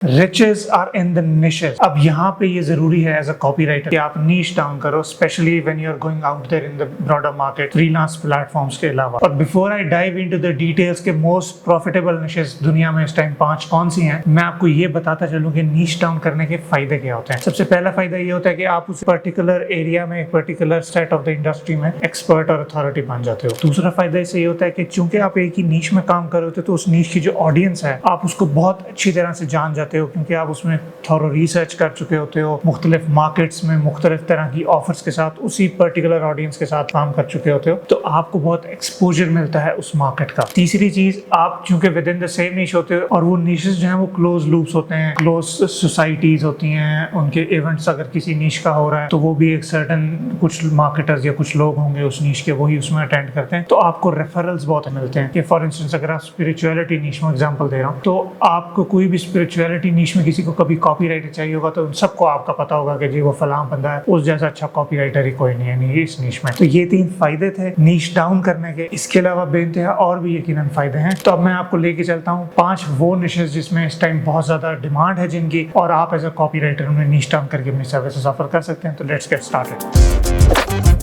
Riches are in the niches. अब यहाँ पे ये जरूरी है एज अ कॉपीराइटर कि आप नीश डाउन करो, specially when you are going out there in the broader market freelance platforms के अलावा। और before I dive into the details के मोस्ट प्रॉफिटेबल निशेस दुनिया में इस टाइम 5 कौन सी हैं, मैं आपको ये बताता चलूँ कि नीश डाउन करने के फायदे क्या होते हैं। सबसे पहला फायदा ये होता है कि आप उस पर्टिकुलर एरिया में, एक particular set of the industry में एक्सपर्ट और अथॉरिटी बन जाते हो। दूसरा फायदा इससे ये होता है कि चूंकि आप एक ही नीश में काम कर रहे होते हो तो उस नीश की जो ऑडियंस है आप उसको बहुत अच्छी तरह से जान जाते हो, क्योंकि आप उसमें थोरो रिसर्च कर चुके होते हो, मुख्तलिफ मार्केट्स में मुख्तलिफ तरह की ऑफर्स के साथ उसी पर्टिकुलर ऑडियंस के साथ काम कर चुके होते हो, तो आपको बहुत एक्सपोजर मिलता है उस मार्केट का। तीसरी चीज, आप चूंकि विद इन द सेम नीश होते हो और वो नीशेस जो है वो क्लोज लूप्स होते हैं, क्लोज सोसाइटीज होती हैं, उनके इवेंट्स अगर किसी नीश का हो रहा है तो वो भी एक सर्टन कुछ मार्केटर्स या कुछ लोग होंगे उस नीश के, वही उसमें अटेंड करते हैं, तो आपको रेफरल्स बहुत मिलते हैं। कि फॉर इंस्टेंस अगर आप स्पिरिचुअलिटी नीश में एग्जांपल दे रहा हूँ, तो आपको कोई भी स्पिरिचुअलिटी नीश में किसी को कभी कॉपीराइटर चाहिए होगा तो उन सबको आपका पता होगा कि जी वो फलां बंदा है, उस जैसा अच्छा कॉपीराइटर ही कोई नहीं है नहीं इस नीश में। तो ये 3 फायदे थे नीश डाउन करने के। इसके अलावा बेइंतहा और भी यकीनन फायदे हैं। तो अब मैं आपको लेके चलता हूँ 5 वो निशेस जिसमें इस टाइम बहुत ज्यादा डिमांड है जिनकी, और आप एज अ कॉपीराइटर उन्हें नीश डाउन करके अपनी सर्विसेज ऑफर कर सकते हैं। तो लेट्स गेट स्टार्टेड।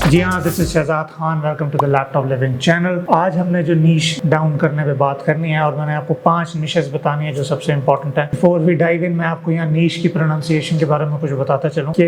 जी हाँ, this is Shahzad Khan, welcome to the laptop living channel. आज हमने जो नीश डाउन करने पे बात करनी है और मैंने आपको 5 निशेस बतानी है जो सबसे इंपॉर्टेंट है। बिफोर वी डाइव इन, मैं आपको यहाँ नीश की प्रोनाउंसिएशन के बारे में कुछ बताता चलूँ कि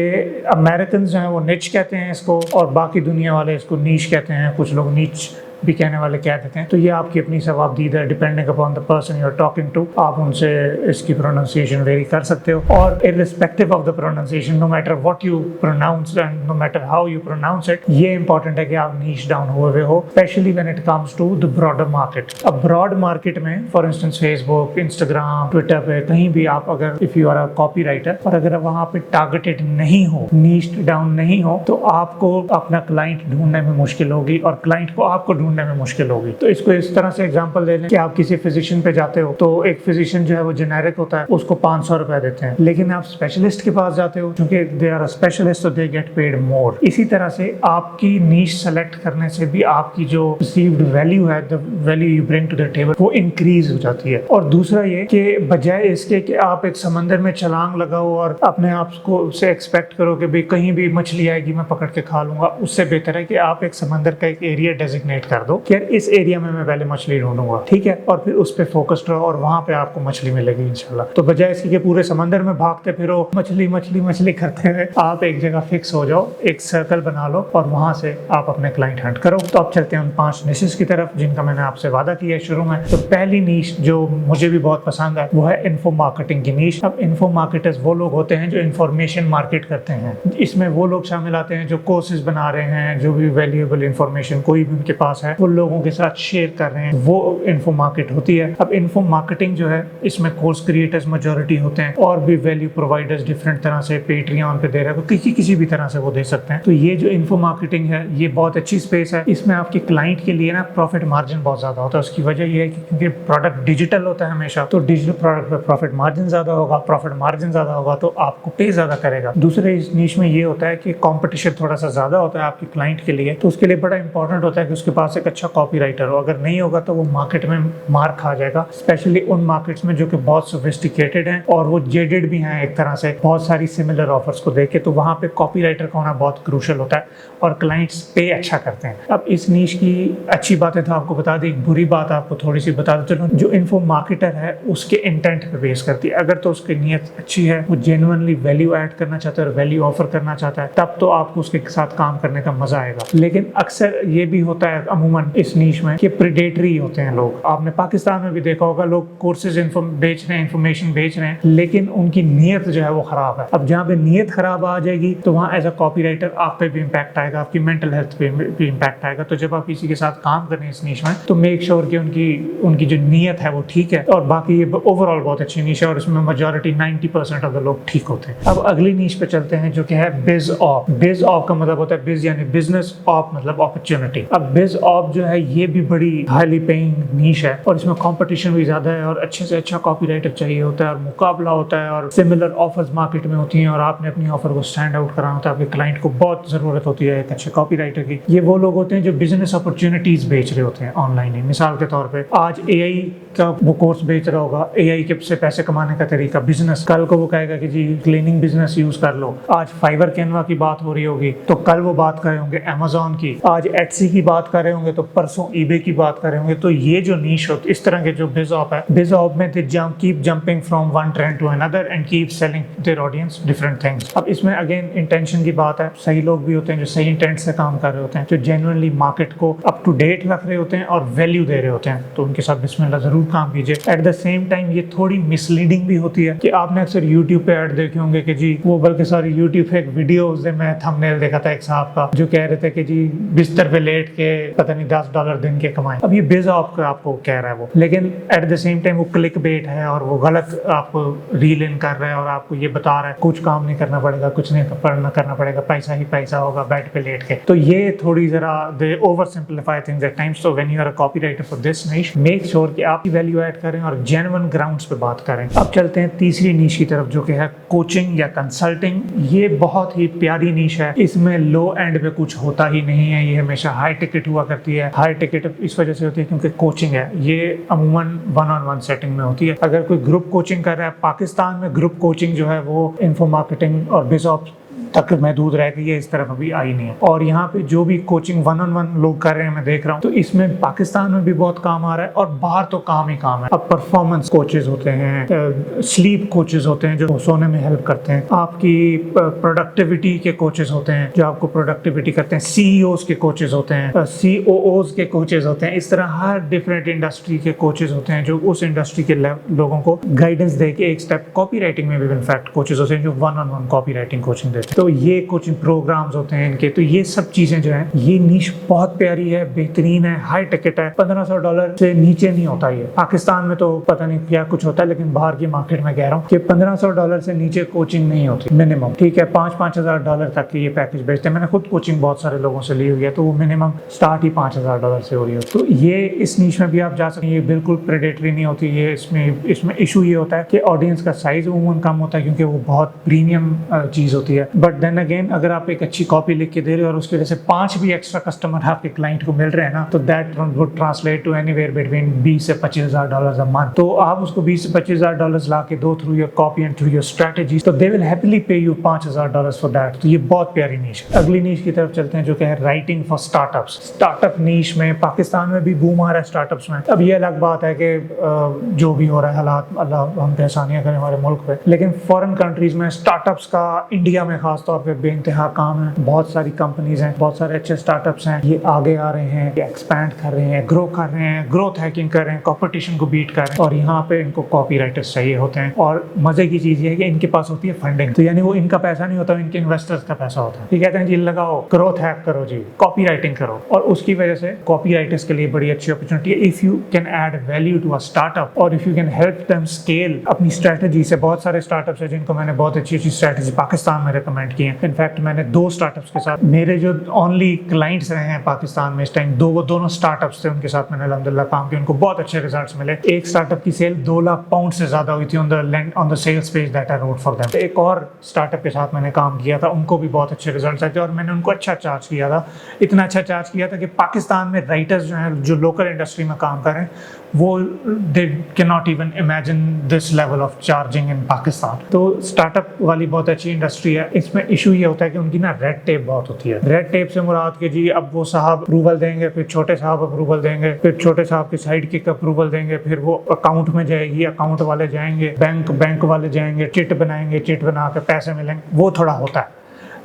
अमेरिकन जो है वो निच कहते हैं इसको, और बाकी दुनिया वाले इसको नीश कहते हैं, कुछ लोग नीच भी कहने वाले कह देते हैं। तो ये आपकी अपनी सवाबदीद है, depending upon the person you are talking to. आप उनसे इसकी प्रोनाउंसिएशन वेरी कर सकते हो, और irrespective of the pronunciation, no matter what you pronounce and no matter how you pronounce it, ये इंपॉर्टेंट है कि आप नीश डाउन हुए हो, specially when it comes to the broader market. अब ब्रॉड मार्केट में for instance Facebook, Instagram, Twitter पे कहीं भी आप अगर if you are a copywriter और अगर वहां पे टारगेटेड नहीं हो, नीश डाउन नहीं हो, तो आपको अपना क्लाइंट ढूंढने में मुश्किल होगी और क्लाइंट को आपको ढूंढने में मुश्किल होगी। तो इसको इस तरह से एग्जांपल ले लें कि आप किसी फिजिशियन पे जाते हो तो एक फिजिशियन जो है वो जेनेरिक होता है, उसको 500 रुपए देते हैं, लेकिन आप स्पेशलिस्ट के पास जाते हो क्योंकि दे आर अ स्पेशलिस्ट, तो दे गेट पेड मोर। इसी तरह से आपकी नीश सेलेक्ट करने से भी आपकी जो परसीव्ड वैल्यू है, the value you bring to the table, वो इंक्रीज हो जाती है। और दूसरा ये कि बजाय इसके कि आप एक समंदर में छलांग लगाओ और अपने आप को से एक्सपेक्ट करो कि भाई कहीं भी मछली आएगी मैं पकड़ के खा लूंगा, उससे बेहतर है कि आप एक समंदर का एक एरिया डेजिग्नेट कर दो कि इस एरिया में मैं पहले मछली ढूंढूंगा, ठीक है, और फिर उस पे फोकस्ड रहो और वहां पे आपको मछली मिलेगी इंशाल्लाह। तो बजाय इसके कि पूरे समंदर में भागते फिरो मछली मछली मछली करते हुए, आप एक जगह फिक्स हो जाओ, एक सर्कल बना लो और वहां से आप अपने क्लाइंट हंट करो। तो अब चलते हैं उन 5 निशेस की तरफ जिनका मैंने आपसे वादा किया है शुरू में। तो पहली नीश जो मुझे भी बहुत पसंद है वो है इन्फो मार्केटिंग की नीश। अब इन्फो मार्केटर्स वो लोग होते हैं जो इन्फॉर्मेशन मार्केट करते हैं। इसमें वो लोग शामिल आते हैं जो कोर्सेज बना रहे हैं, जो भी वैल्यूएबल इंफॉर्मेशन कोई भी उनके पास है वो लोगों के साथ शेयर कर रहे हैं, वो इन्फो मार्केट होती है। अब इन्फो मार्केटिंग जो है इसमें कोर्स क्रिएटर्स मेजॉरिटी होते हैं और भी वैल्यू प्रोवाइडर्स डिफरेंट तरह से पेट्रियन पे दे रहे हैं, किसी भी तरह से वो दे सकते हैं। तो ये जो इन्फो मार्केटिंग है ये बहुत अच्छी स्पेस है। इसमें आपके क्लाइंट के लिए ना प्रॉफिट मार्जिन बहुत ज्यादा होता है। उसकी वजह ये है कि क्योंकि प्रोडक्ट डिजिटल होता है हमेशा, तो डिजिटल प्रोडक्ट पे प्रॉफिट मार्जिन ज्यादा होगा, प्रॉफिट मार्जिन ज्यादा होगा तो आपको पे ज्यादा करेगा। दूसरे इस नीश में ये होता है कि कॉम्पिटिशन थोड़ा सा ज्यादा होता है आपके क्लाइंट के लिए, तो उसके लिए बड़ा इंपॉर्टेंट होता है कि उसके पास एक अच्छा कॉपीराइटर हो। अगर नहीं होगा तो वो मार्केट में मार खा जाएगा, स्पेशली उन मार्केट्स में जो कि बहुत सोफिस्टिकेटेड हैं और वो जेडेड भी हैं एक तरह से बहुत सारी सिमिलर ऑफर्स को देख के। तो वहाँ पे कॉपीराइटर का होना बहुत क्रूशियल होता है और क्लाइंट्स पे अच्छा करते हैं। अब इस नीश की अच्छी बातें तो आपको बता दी, एक बुरी बात आपको थोड़ी सी बता देता हूँ। जो इन्फो मार्केटर है उसके इंटेंट पे बेस करती है। अगर तो उसकी नीयत अच्छी है, वो जेन्युइनली वैल्यू ऐड करना चाहता है और वैल्यू ऑफर करना चाहता है, तब तो आपको उसके साथ काम करने का मजा आएगा। लेकिन अक्सर ये भी होता है अमूमन इस नीश में कि प्रेडेटरी होते हैं लोग। आपने पाकिस्तान में भी देखा होगा, लोग कोर्सेज बेच रहे हैं, इंफॉर्मेशन बेच रहे हैं, लेकिन उनकी नीयत जो है वो खराब है। अब जहाँ पे नीयत खराब आ जाएगी तो वहाँ एज अ कॉपीराइटर आप पे भी इम्पैक्ट आएगा, आपकी मेंटल हेल्थ पे भी इम्पैक्ट आएगा। तो जब आप किसी के साथ काम कर रहे हैं इस नीश में, तो मेक श्योर कि उनकी जो नीयत है वो ठीक है। और बाकी ये ओवरऑल बहुत अच्छी नीश है और इसमें मेजॉरिटी 90% ऑफ द लोग ठीक होते हैं। अब अगली नीश पे चलते हैं जो कि है बिज ऑप। बिज ऑप का मतलब होता है बिज यानी बिजनेस, ऑप मतलब अपॉर्चुनिटी। अब बिज ऑप जो है ये भी बड़ी हाईली पेइंग नीश है और इसमें कंपटीशन भी ज्यादा है और अच्छे से अच्छा कॉपीराइटर चाहिए होता है और मुकाबला होता है और सिमिलर ऑफर्स मार्केट में होती हैं और आपने अपनी ऑफर को स्टैंड आउट कराना होता है। आपके क्लाइंट को बहुत जरूरत होती है एक अच्छे कॉपीराइटर की। ये वो लोग होते हैं जो बिजनेस अपॉर्चुनिटीज बेच रहे होते हैं ऑनलाइन ही। मिसाल के तौर पे आज एआई का वो कोर्स बेच रहा होगा, AI के से पैसे कमाने का तरीका, बिजनेस। कल को वो कहेगा कि जी क्लीनिंग बिजनेस यूज कर लो। आज फाइवर कैनवा की बात हो रही होगी तो कल वो बात कर रहे होंगे अमेजोन की। आज एटसी की बात कर रहे होंगे तो परसों ईबे की बात कर रहे होंगे। तो ये जो नीश होती, इस तरह के जो बिजऑप है, बिजऑप में they keep jumping from one trend to another and keep selling their audience different things. अब इसमें अगेन इंटेंशन की बात है। सही लोग भी होते हैं जो सही इंटेंट से काम कर रहे होते हैं, जो जेन्युइनली मार्केट को अप टू डेट रख रहे होते हैं और वैल्यू दे रहे होते हैं, तो उनके साथ बिस्मिल्लाह जरूर काम कीजिए। एट द सेम टाइम ये थोड़ी मिसलीडिंग भी होती है कि आपने अक्सर यूट्यूब पे ऐड देखे होंगे कि जी वो, बल्कि सारी यूट्यूब पे एक वीडियो उस दिन मैं थंबनेल देखा था एक साहब का जो कह रहे थे कि जी बिस्तर पे लेट के पता नहीं $10 दिन के कमाए। अब ये बिज आपको कह रहा है वो, लेकिन एट द सेम टाइम वो क्लिक बेट है और वो गलत आपको रील इन कर रहा है और आपको ये बता रहा है कुछ काम नहीं करना पड़ेगा, कुछ नहीं करना पड़ेगा, पैसा ही पैसा होगा बेड पे लेट के। तो ये थोड़ी जरा they oversimplify things at times. So when you are a copywriter for this niche, make sure कि आप वैल्यू ऐड करें और जेन्युइन ग्राउंड्स पे बात करें। अब चलते हैं तीसरी नीश की तरफ जो कि है कोचिंग या कंसल्टिंग। ये बहुत ही प्यारी नीश है। इसमें लो एंड पे कुछ होता ही नहीं है, ये हमेशा हाई टिकट हुआ करती है। हाई टिकट इस वजह से होती है क्योंकि कोचिंग है, ये अमूमन 1-on-1 सेटिंग में होती है। अगर कोई ग्रुप कोचिंग कर रहा है, पाकिस्तान में ग्रुप कोचिंग जो है वो इन्फो मार्केटिंग और बिजऑप तक महदूद रह गई है, इस तरफ अभी आई नहीं है। और यहाँ पे जो भी कोचिंग 1-on-1 लोग कर रहे हैं मैं देख रहा हूँ, तो इसमें पाकिस्तान में भी बहुत काम आ रहा है और बाहर तो काम ही काम है। अब परफॉर्मेंस कोचेज होते हैं, स्लीप कोचेज होते हैं जो सोने में हेल्प करते हैं, आपकी प्रोडक्टिविटी के कोचेज होते हैं जो आपको प्रोडक्टिविटी करते हैं, CEOs के कोचेज होते हैं, COOs के कोचेज होते हैं। इस तरह हर डिफरेंट इंडस्ट्री के कोचेज होते हैं जो उस इंडस्ट्री के लोगों को गाइडेंस दे के एक स्टेप, कॉपी राइटिंग में भी इनफैक्ट कोचेज होते हैं जो 1-on-1 कॉपी राइटिंग कोचिंग देते हैं। तो ये कोचिंग प्रोग्राम्स होते हैं इनके। तो ये सब चीजें जो है, ये नीश बहुत प्यारी है, बेहतरीन है, हाई टिकट है। $1500 से नीचे नहीं होता ये। पाकिस्तान में तो पता नहीं क्या कुछ होता है, लेकिन बाहर की मार्केट में कह रहा हूँ कि $1500 से नीचे कोचिंग नहीं होती मिनिमम। ठीक है, $5,000 तक की ये पैकेज बेचते हैं। मैंने खुद कोचिंग बहुत सारे लोगों से ली हुई है, तो वो मिनिमम स्टार्ट ही $5,000 से हो रही है। तो ये इस नीश में भी आप जा सकते हैं। ये बिल्कुल प्रेडेटरी नहीं होती। ये इसमें इशू ये होता है कि ऑडियंस का साइज उमूमन कम होता है क्योंकि वो बहुत प्रीमियम चीज होती है। बट देन अगेन, अगर आप एक अच्छी कॉपी लिख के दे रहे हो और उसकी वजह से 5 भी एक्स्ट्रा कस्टमर आपके क्लाइंट को मिल रहे हैं ना, तो that would translate to anywhere between $20,000 से $25,000 अ मंथ। तो आप उसको $20,000 से $25,000 ला के दो through your copy and through your strategy, तो दे विल हैप्पीली पे यू $5,000 फॉर दैट। तो ये बहुत प्यारी नीश है। अगली नीश की तरफ चलते हैं जो कि है राइटिंग फॉर स्टार्टअप्स। स्टार्टअप नीश में पाकिस्तान में भी बूम आ रहा है स्टार्टअप्स में। अब ये अलग बात है कि जो भी हो रहा है हालात, अल्लाह हम पे आसानियां करें हमारे मुल्क पे, लेकिन फॉरेन कंट्रीज में स्टार्टअप्स का इंडिया में खासतौर पर बेइंतहा काम है। बहुत सारी कंपनीज हैं, बहुत सारे अच्छे स्टार्टअप्स हैं, ये आगे आ रहे हैं, ये एक्सपैंड कर रहे हैं, ग्रो कर रहे हैं, ग्रोथ हैकिंग कर रहे हैं, कंपटीशन को बीट कर रहे हैं। और यहाँ पे इनको कॉपीराइटर्स चाहिए होते हैं। और मजे की चीज ये है कि इनके पास होती है फंडिंग। तो यानी वो इनका पैसा नहीं होता, इनके इन्वेस्टर्स का पैसा होता है। ये कहते हैं जी लगाओ, ग्रोथ हैक करो जी, कॉपी राइटिंग करो। और उसकी वजह से कॉपी राइटर्स के लिए बड़ी अच्छी अपॉर्चुनिटी है। If you can add value to a startup और if you can help them scale अपनी स्ट्रेटेजी से। बहुत सारे स्टार्टअप्स है जिनको मैंने बहुत अच्छी अच्छी स्ट्रेटेजी पाकिस्तान में रिकमेंड की है। इनफैक्ट मैंने 2 स्टार्टअप्स के साथ, मेरे जो ओनली क्लाइंट्स रहे हैं पाकिस्तान में इस टाइम, वो दोनों स्टार्टअप्स थे, उनके साथ मैंने अल्हम्दुलिल्लाह काम किया, उनको बहुत अच्छे रिजल्ट्स मिले। एक स्टार्टअप की सेल £2 लाख से ज्यादा हुई थी on the sales page that I wrote for them. एक और स्टार्टअप के साथ मैंने काम किया था, उनको भी बहुत अच्छे रिजल्ट्स आए थे और मैंने उनको अच्छा चार्ज किया था। इतना अच्छा चार्ज किया था कि पाकिस्तान में राइटर्स जो हैं, जो लोकल इंडस्ट्री में काम कर रहे हैं, वो they can not even imagine this level of charging in Pakistan. तो स्टार्टअप वाली बहुत अच्छी इंडस्ट्री है। इसमें इशू ये होता है कि उनकी ना रेड टेप बहुत होती है। रेड टेप से मुराद के जी अब वो साहब अप्रूवल देंगे, फिर छोटे साहब अप्रूवल देंगे, फिर छोटे साहब की साइड किक अप्रूवल देंगे, फिर वो अकाउंट में जाएगी, अकाउंट वाले जाएंगे, बैंक वाले जाएंगे, चिट बनाएंगे, चिट बना के पैसे मिलेंगे, वो थोड़ा होता है।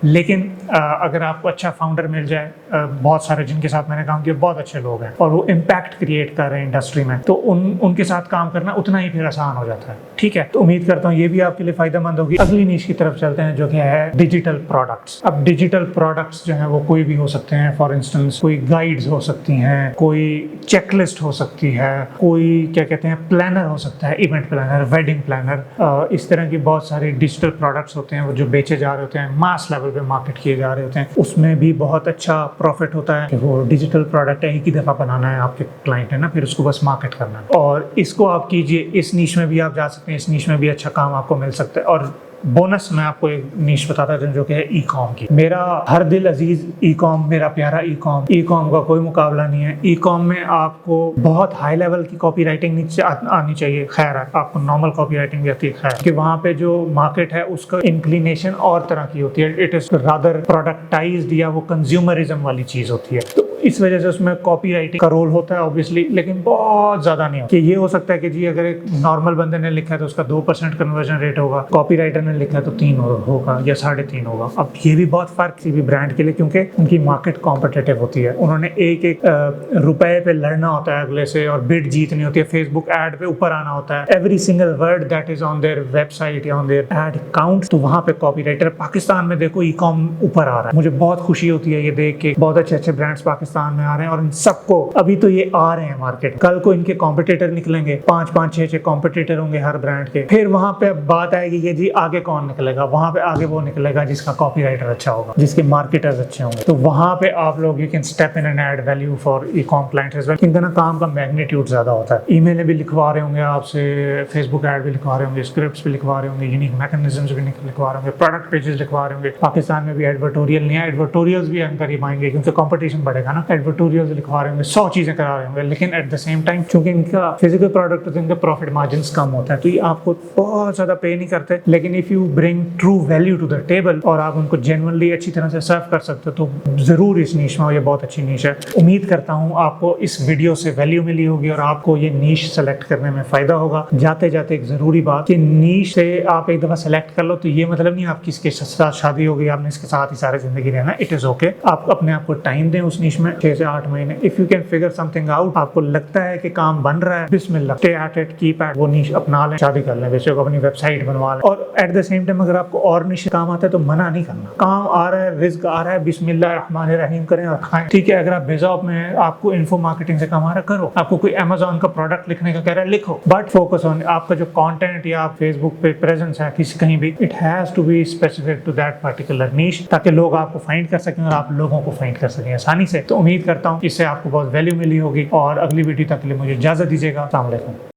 लेकिन अगर आपको अच्छा फाउंडर मिल जाए, बहुत सारे जिनके साथ मैंने काम किया बहुत अच्छे लोग हैं और वो इम्पैक्ट क्रिएट कर रहे हैं इंडस्ट्री में, तो उनके साथ काम करना उतना ही फिर आसान हो जाता है। ठीक है, तो उम्मीद करता हूँ ये भी आपके लिए फायदेमंद होगी। अगली नीश की तरफ चलते हैं जो कि है डिजिटल प्रोडक्ट्स। अब डिजिटल प्रोडक्ट्स जो है वो कोई भी हो सकते हैं। फॉर इंस्टेंस कोई गाइड्स हो सकती हैं, कोई चेकलिस्ट हो सकती है, कोई क्या कहते हैं प्लानर हो सकता है, इवेंट प्लानर, वेडिंग प्लानर। इस तरह की बहुत सारे डिजिटल प्रोडक्ट्स होते हैं वो जो बेचे जा रहे होते हैं, मास लेवल पे मार्केट किए जा रहे होते हैं। उसमें भी बहुत अच्छा प्रॉफिट होता है कि वो डिजिटल प्रोडक्ट है, एक ही दफा बनाना है आपके क्लाइंट है ना, फिर उसको बस मार्केट करना है। और इसको आप कीजिए, इस नीश में भी आप जा सकते हैं, इस नीश में भी अच्छा काम आपको मिल सकता है। और बोनस मैं आपको एक नीश बताता हूँ जो कि है ई कॉम की। मेरा हर दिल अजीज ई कॉम, मेरा प्यारा ई कॉम का कोई मुकाबला नहीं है। ई कॉम में आपको बहुत हाई लेवल की कॉपी राइटिंग नीचे आनी चाहिए, खैर है आपको नॉर्मल कॉपी राइटिंग भी आती है, खैर कि वहाँ पे जो मार्केट है उसका इंक्लिनेशन और तरह की होती है, इट इज रादर प्रोडक्टाइज्ड या वो कंज्यूमरिज्म वाली चीज होती है। तो इस वजह से उसमें कॉपी राइटिंग का रोल होता है ऑब्वियसली, लेकिन बहुत ज्यादा नहीं होता। कि ये हो सकता है कि जी अगर एक नॉर्मल बंदे ने लिखा है तो उसका 2% कन्वर्जन रेट होगा, कॉपी राइटर ने लिखा है तो 3 होगा या 3.5 होगा। अब ये भी बहुत फर्क किसी भी ब्रांड के लिए, क्योंकि उनकी मार्केट कॉम्पिटिटिव होती है, उन्होंने एक एक रुपए पे लड़ना होता है अगले से और बिड जीतनी होती है, फेसबुक एड पे ऊपर आना होता है, every single word that is on their website या ऑन देयर एड अकाउंट। तो वहां पे कॉपी राइटर, पाकिस्तान में देखो ई कॉम ऊपर आ रहा है, मुझे बहुत खुशी होती है ये देख के। बहुत अच्छे अच्छे ब्रांड्स पाकिस्तान में आ रहे हैं और इन सबको अभी तो ये आ रहे हैं मार्केट, कल को इनके कॉम्पिटिटर निकलेंगे, 5-5, 6-6 कॉम्पिटिटर होंगे हर ब्रांड के। फिर वहां पे बात आएगी कि जी आगे कौन निकलेगा, वहां पे आगे वो निकलेगा जिसका कॉपी राइटर अच्छा होगा, जिसके मार्केटर्स अच्छे होंगे। तो वहां पे आप लोग you can step in and add value for e com clients as well. इनका ना काम का मैग्नीट्यूड ज्यादा होता है, ईमेल भी लिखवा रहे होंगे आपसे, फेसबुक ऐड भी लिखवा रहे होंगे, स्क्रिप्ट्स भी लिखवा रहे होंगे, यूनिक मैकेनिज्म्स भी लिखवा रहे होंगे, प्रोडक्ट पेजेस लिखवा रहे होंगे। पाकिस्तान में भी एडवर्टोरियल नहीं है, एडवर्टोरियल्स भी हम करीब आएंगे क्योंकि कंपटीशन बढ़ेगा ना। एडवर्टोरियल्स लिखवा रहे होंगे, 100 चीजें करा रहे होंगे, लेकिन एट द सेम टाइम चूंकि इनका फिजिकल प्रोडक्ट तो इनका प्रॉफिट मार्जिन कम होता है, तो ये आपको बहुत ज्यादा पे नहीं करते। लेकिन if you bring true value to the table और आप उनको जेन्युइनली अच्छी तरह से सर्व कर सकते हो तो जरूर इस नीश में, ये बहुत अच्छी नीश है। उम्मीद करता हूँ आपको इस वीडियो से वैल्यू मिली होगी और आपको ये नीश सेलेक्ट करने में फायदा होगा। जाते जाते एक जरूरी बात कि नीश से आप एक दफा सेलेक्ट कर लो तो ये मतलब नहीं आपकी इसके साथ शादी हो गई, आपने इसके साथ ही सारी जिंदगी रहना। इट इज ओके, आप अपने आप को टाइम दें उस नीश में 6 से 8 महीने। If you can figure something out, आपको लगता है कि काम बन रहा है, बिस्मिल्लाह, stay at it, keep at, वो नीश अपना लें, शादी कर लें, बेशक अपनी वेबसाइट बनवा लें। और एट द सेम टाइम अगर आपको और नीश काम आता है तो मना नहीं करना, काम आ रहा है, रिस्क आ रहा है, बिस्मिल्लाह रहमान रहीम करें और खाएं, ठीक है। अगर आप बेजॉब में हैं, आपको इन्फो मार्केटिंग से काम आ रहा है, करो। आपको कोई अमेजोन का प्रोडक्ट लिखने का कह रहा है, लिखो, बट फोकस ऑन आपका जो कंटेंट या आप फेसबुक पे प्रेजेंस है किसी कहीं भी, it has to be specific to that particular niche, ताकि लोग आपको फाइंड कर सकें और आप लोगों को फाइंड कर सकें आसानी से। तो उम्मीद करता हूँ इससे आपको बहुत वैल्यू मिली होगी और अगली वीडियो तक के लिए मुझे इजाजत दीजिएगा। अस्सलाम वालेकुम।